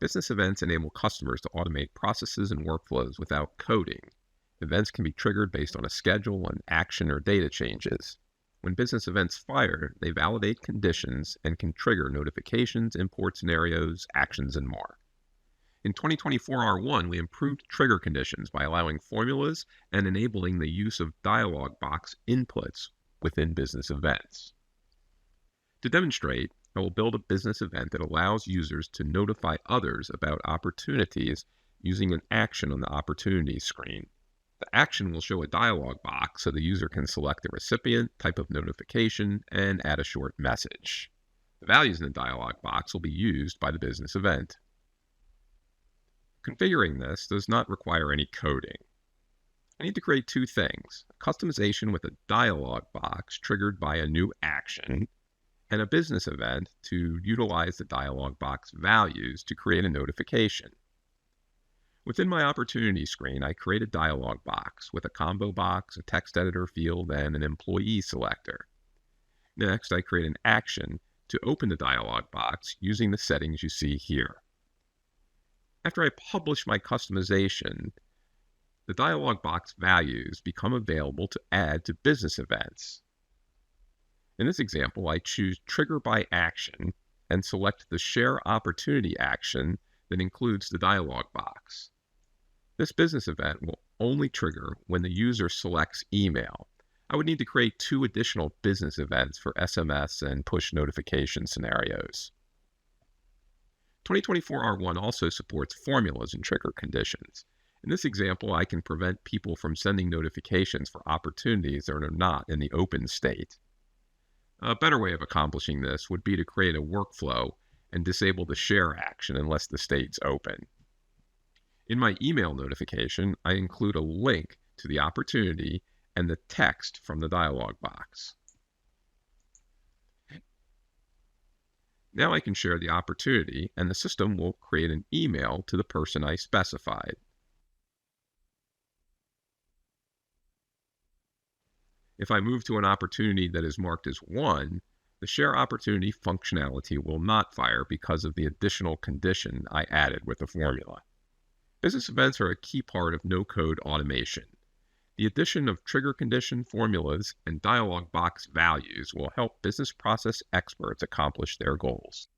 Business events enable customers to automate processes and workflows without coding. Events can be triggered based on a schedule, an action, or data changes. When business events fire, they validate conditions and can trigger notifications, import scenarios, actions, and more. In 2024 R1, we improved trigger conditions by allowing formulas and enabling the use of dialog box inputs within business events. To demonstrate, I will build a business event that allows users to notify others about opportunities using an action on the opportunities screen. The action will show a dialog box so the user can select the recipient, type of notification, and add a short message. The values in the dialog box will be used by the business event. Configuring this does not require any coding. I need to create two things: a customization with a dialog box triggered by a new action, and a business event to utilize the dialog box values to create a notification. Within my opportunity screen, I create a dialog box with a combo box, a text editor field, and an employee selector. Next, I create an action to open the dialog box using the settings you see here. After I publish my customization, the dialog box values become available to add to business events. In this example, I choose Trigger by Action and select the Share Opportunity action that includes the dialog box. This business event will only trigger when the user selects email. I would need to create two additional business events for SMS and push notification scenarios. 2024 R1 also supports formulas and trigger conditions. In this example, I can prevent people from sending notifications for opportunities that are not in the open state. A better way of accomplishing this would be to create a workflow and disable the share action unless the state's open. In my email notification, I include a link to the opportunity and the text from the dialog box. Now I can share the opportunity, and the system will create an email to the person I specified. If I move to an opportunity that is marked as 1, the share opportunity functionality will not fire because of the additional condition I added with the formula. Business events are a key part of no-code automation. The addition of trigger condition formulas and dialog box values will help business process experts accomplish their goals.